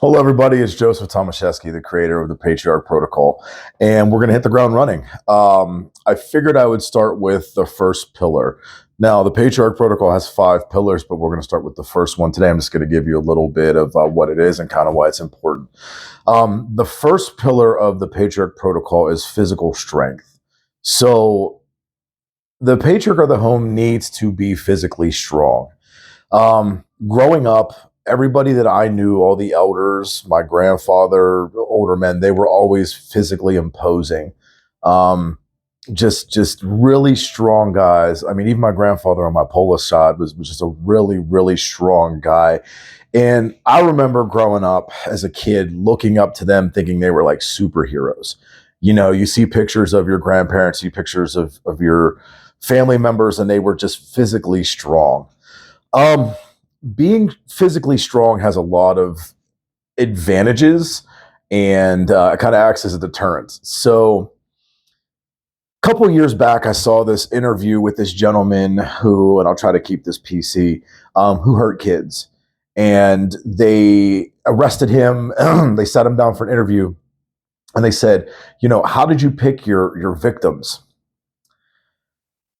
Hello, everybody. It's Joseph Tomaszewski, the creator of the Patriarch Protocol, and we're going to hit the ground running. I figured I would start with the first pillar. Now, the Patriarch Protocol has 5 pillars, but we're going to start with the first one today. I'm just going to give you a little bit of what it is and kind of why it's important. The first pillar of the Patriarch Protocol is physical strength. So, the patriarch of the home needs to be physically strong. Growing up, everybody that I knew, all the elders, my grandfather, older men, they were always physically imposing. Um, just really strong guys. I mean, even my grandfather on my Polish side was just a really, really strong guy. And I remember growing up as a kid, looking up to them, thinking they were like superheroes. You know, you see pictures of your grandparents, see pictures of your family members, and they were just physically strong. Um, Being physically strong has a lot of advantages and it kind of acts as a deterrent. So, a couple of years back, I saw this interview with this gentleman who, and I'll try to keep this PC, who hurt kids. And they arrested him, they sat him down for an interview, and they said, you know, how did you pick your victims?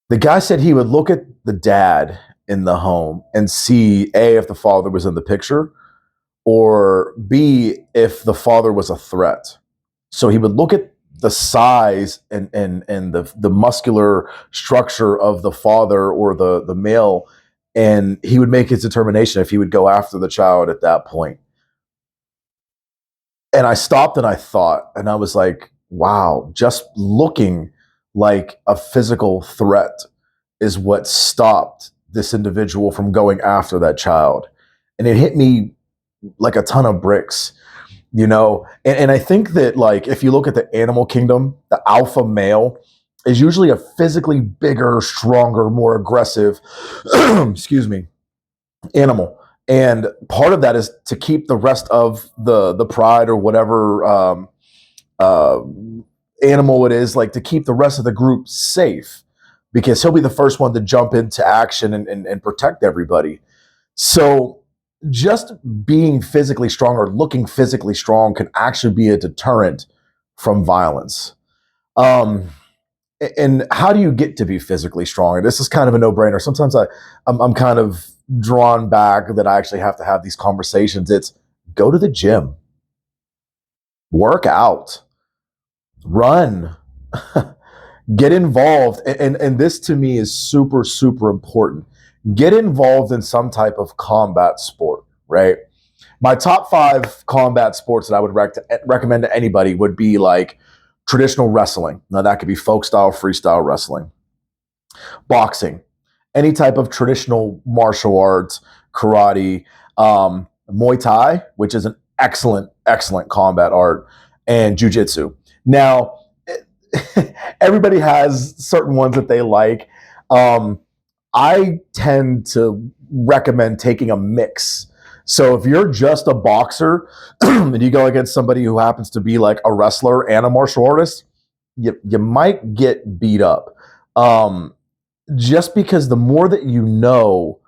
The guy said he would look at the dad in the home and see A, if the father was in the picture, or B, if the father was a threat. So he would look at the size and the muscular structure of the father or the male, and he would make his determination if he would go after the child at that point. And I stopped and I thought, and I was like, wow, just looking like a physical threat is what stopped this individual from going after that child. And it hit me like a ton of bricks, you know? And I think that, like, if you look at the animal kingdom, the alpha male is usually a physically bigger, stronger, more aggressive, excuse me, animal. And part of that is to keep the rest of the pride or whatever uh, animal it is, like to keep the rest of the group safe, because he'll be the first one to jump into action and protect everybody. So just being physically strong or looking physically strong can actually be a deterrent from violence. Um, and how do you get to be physically strong? And this is kind of a no-brainer. Sometimes I'm kind of drawn back that I actually have to have these conversations. It's go to the gym, work out, run, get involved. And this to me is super, super important. Get involved in some type of combat sport, right? My top 5 combat sports that I would recommend to anybody would be like traditional wrestling. Now, that could be folk style, freestyle wrestling, boxing, any type of traditional martial arts, karate, Muay Thai, which is an excellent, excellent combat art, and jujitsu. Now, everybody has certain ones that they like. I tend to recommend taking a mix. So if you're just a boxer and you go against somebody who happens to be like a wrestler and a martial artist, you might get beat up. Just because the more that you know,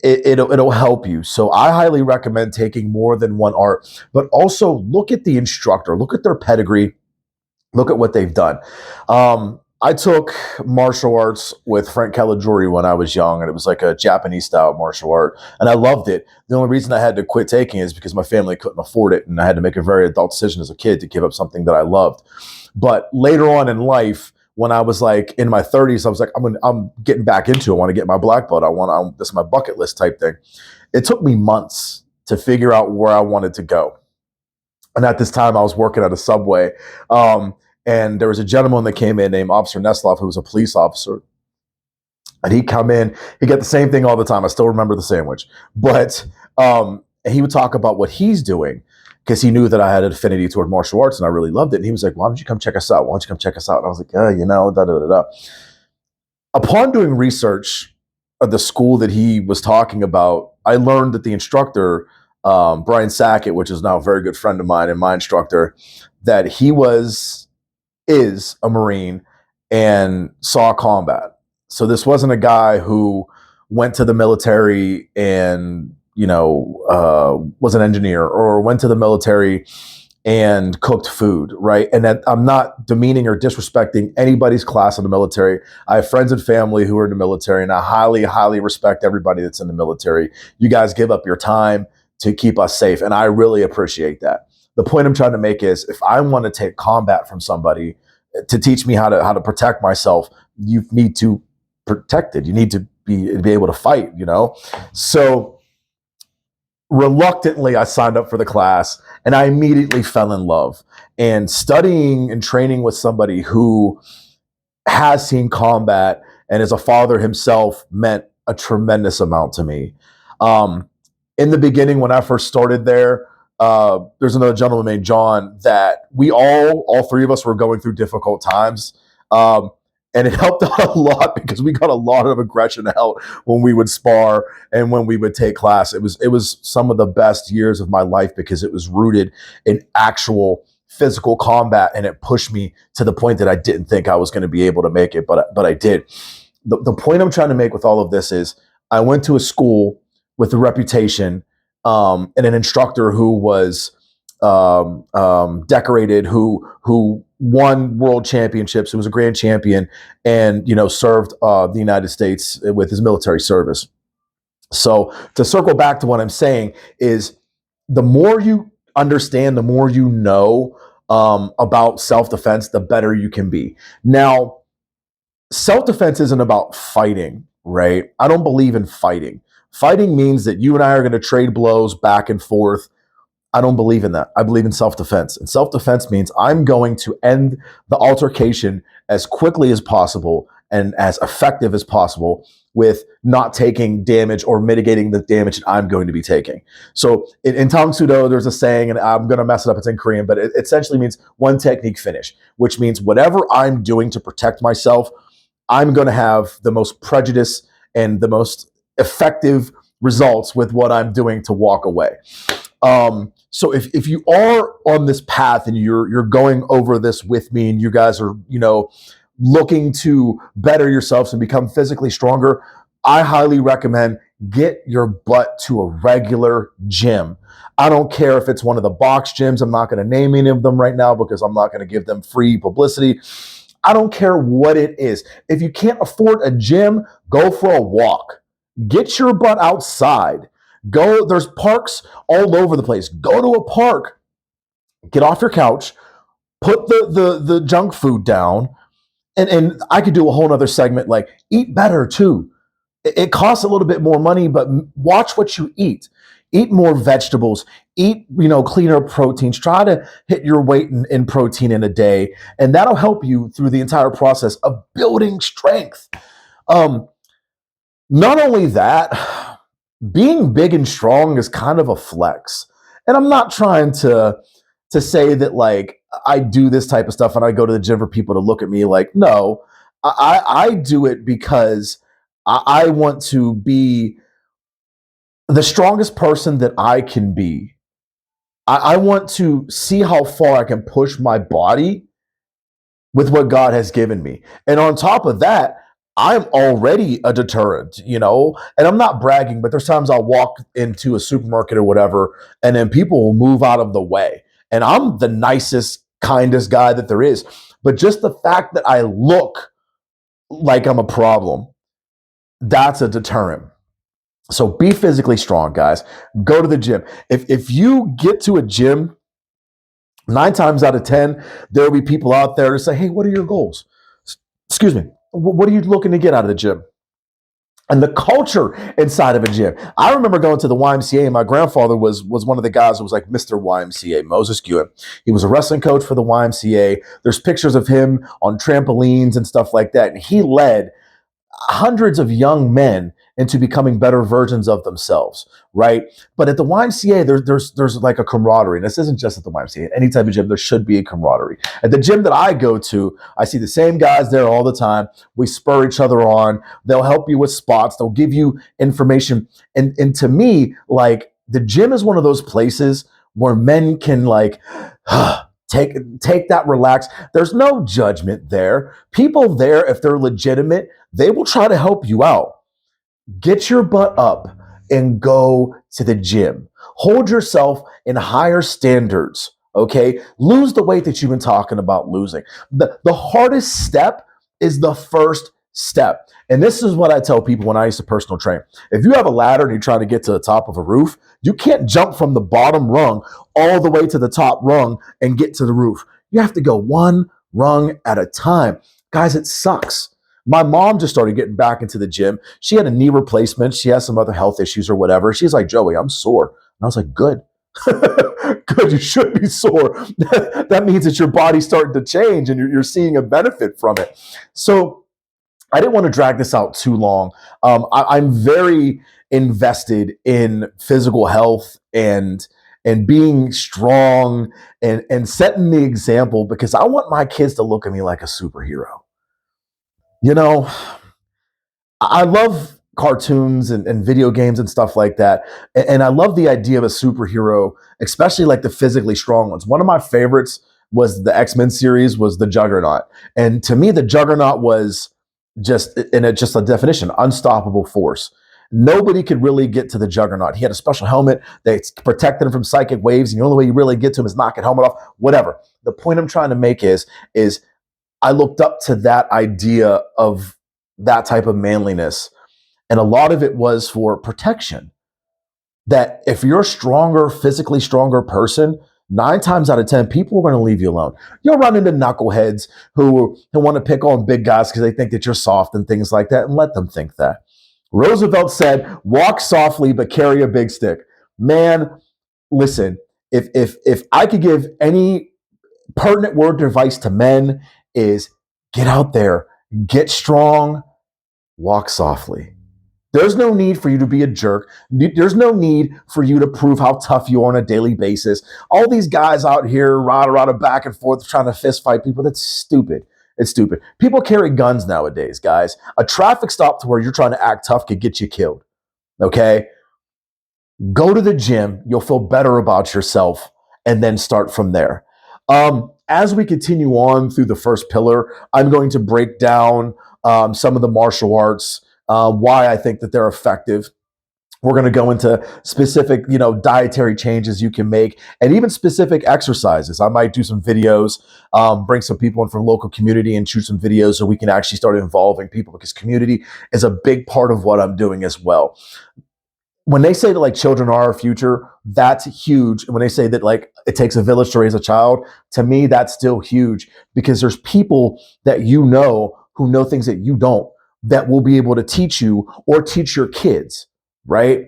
it'll help you. So I highly recommend taking more than one art, but also look at the instructor, look at their pedigree, look at what they've done. I took martial arts with Frank Caligiuri when I was young, and it was like a Japanese style martial art, and I loved it. The only reason I had to quit taking it is because my family couldn't afford it, and I had to make a very adult decision as a kid to give up something that I loved. But later on in life, when I was like in my 30s, I was like, I'm getting back into it. I want to get my black belt. This is my bucket list type thing. It took me months to figure out where I wanted to go. And at this time, I was working at a Subway. And there was a gentleman that came in named Officer Neslov, who was a police officer. And he'd come in, he'd get the same thing all the time. I still remember the sandwich. But he would talk about what he's doing because he knew that I had an affinity toward martial arts and I really loved it. And he was like, why don't you come check us out? Why don't you come check us out? And I was like, you know, da da da da. Upon doing research of the school that he was talking about, I learned that the instructor, Brian Sackett, which is now a very good friend of mine and my instructor, that he is a Marine and saw combat. So this wasn't a guy who went to the military and, was an engineer or went to the military and cooked food, right? And that I'm not demeaning or disrespecting anybody's class in the military. I have friends and family who are in the military, and I highly, highly respect everybody that's in the military. You guys give up your time to keep us safe, and I really appreciate that. The point I'm trying to make is, if I want to take combat from somebody to teach me how to protect myself, you need to protect it. You need to be able to fight, So reluctantly, I signed up for the class and I immediately fell in love. And studying and training with somebody who has seen combat and is a father himself meant a tremendous amount to me. In the beginning, when I first started there, there's another gentleman named John that we all three of us were going through difficult times. And it helped out a lot because we got a lot of aggression out when we would spar and when we would take class. It was some of the best years of my life because it was rooted in actual physical combat, and it pushed me to the point that I didn't think I was going to be able to make it, but I did. The point I'm trying to make with all of this is, I went to a school with a reputation, and an instructor who was decorated, who won world championships, who was a grand champion, and served the United States with his military service. So to circle back to what I'm saying is, the more you understand, the more you know about self-defense, the better you can be. Now, self-defense isn't about fighting, right? I don't believe in fighting. Fighting means that you and I are going to trade blows back and forth. I don't believe in that. I believe in self-defense. And self-defense means I'm going to end the altercation as quickly as possible and as effective as possible with not taking damage or mitigating the damage that I'm going to be taking. So in Tang Soo Do, there's a saying, and I'm going to mess it up, it's in Korean, but it essentially means one technique finish, which means whatever I'm doing to protect myself, I'm going to have the most prejudice and the most effective results with what I'm doing to walk away. So if you are on this path and you're going over this with me, and you guys are, looking to better yourselves and become physically stronger, I highly recommend get your butt to a regular gym. I don't care if it's one of the box gyms. I'm not going to name any of them right now because I'm not going to give them free publicity. I don't care what it is. If you can't afford a gym, go for a walk. Get your butt outside. Go, there's parks all over the place. Go to a park. Get off your couch. Put the junk food down. And I could do a whole other segment, like, eat better too. It costs a little bit more money, but watch what you eat. Eat more vegetables. Eat, cleaner proteins. Try to hit your weight in protein in a day, and that'll help you through the entire process of building strength. Not only that, being big and strong is kind of a flex. And I'm not trying to say that, like, I do this type of stuff and I go to the gym for people to look at me. Like, no, I do it because I want to be the strongest person that I can be. I want to see how far I can push my body with what God has given me. And on top of that, I'm already a deterrent, and I'm not bragging, but there's times I'll walk into a supermarket or whatever, and then people will move out of the way. And I'm the nicest, kindest guy that there is. But just the fact that I look like I'm a problem, that's a deterrent. So be physically strong, guys. Go to the gym. If you get to a gym, 9 times out of 10, there'll be people out there to say, hey, what are your goals? Excuse me. What are you looking to get out of the gym? And the culture inside of a gym. I remember going to the YMCA, and my grandfather was one of the guys who was like Mr. YMCA, Moses Gewitt. He was a wrestling coach for the YMCA. There's pictures of him on trampolines and stuff like that. And he led hundreds of young men into becoming better versions of themselves, right? But at the YMCA, there's like a camaraderie. And this isn't just at the YMCA. Any type of gym, there should be a camaraderie. At the gym that I go to, I see the same guys there all the time. We spur each other on. They'll help you with spots. They'll give you information. And to me, like, the gym is one of those places where men can, like, take that, relax. There's no judgment there. People there, if they're legitimate, they will try to help you out. Get your butt up and go to the gym. Hold yourself in higher standards. Okay. Lose the weight that you've been talking about losing. The hardest step is the first step. And this is what I tell people when I used to personal train. If you have a ladder and you're trying to get to the top of a roof, you can't jump from the bottom rung all the way to the top rung and get to the roof. You have to go one rung at a time. Guys, it sucks. My mom just started getting back into the gym. She had a knee replacement. She has some other health issues or whatever. She's like, Joey, I'm sore. And I was like, good. Good, you should be sore. That means that your body's starting to change and you're seeing a benefit from it. So I didn't want to drag this out too long. I'm very invested in physical health and being strong and setting the example because I want my kids to look at me like a superhero. You know, I love cartoons and video games and stuff like that. And I love the idea of a superhero, especially like the physically strong ones. One of my favorites was the X-Men series was the Juggernaut. And to me, the Juggernaut was just a definition, unstoppable force. Nobody could really get to the Juggernaut. He had a special helmet that protected him from psychic waves. And the only way you really get to him is knock his helmet off, whatever. The point I'm trying to make is I looked up to that idea of that type of manliness. And a lot of it was for protection. That if you're a stronger, physically stronger person, 9 times out of 10, people are going to leave you alone. You'll run into knuckleheads who want to pick on big guys because they think that you're soft and things like that, and let them think that. Roosevelt said, walk softly, but carry a big stick. Man, listen, if I could give any pertinent word of advice to men is get out there, get strong, walk softly. There's no need for you to be a jerk. There's no need for you to prove how tough you are on a daily basis. All these guys out here, rada back and forth, trying to fist fight people. That's stupid. It's stupid. People carry guns nowadays, guys. A traffic stop to where you're trying to act tough could get you killed. Okay? Go to the gym. You'll feel better about yourself and then start from there. As we continue on through the first pillar, I'm going to break down some of the martial arts, why I think that they're effective. We're going to go into specific, dietary changes you can make and even specific exercises. I might do some videos, bring some people in from local community and shoot some videos so we can actually start involving people because community is a big part of what I'm doing as well. When they say that like children are our future, that's huge. And when they say that like it takes a village to raise a child, to me, that's still huge because there's people that who know things that you don't, that will be able to teach you or teach your kids, right?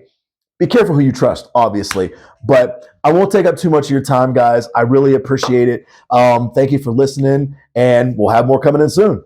Be careful who you trust, obviously, but I won't take up too much of your time, guys. I really appreciate it. Thank you for listening, and we'll have more coming in soon.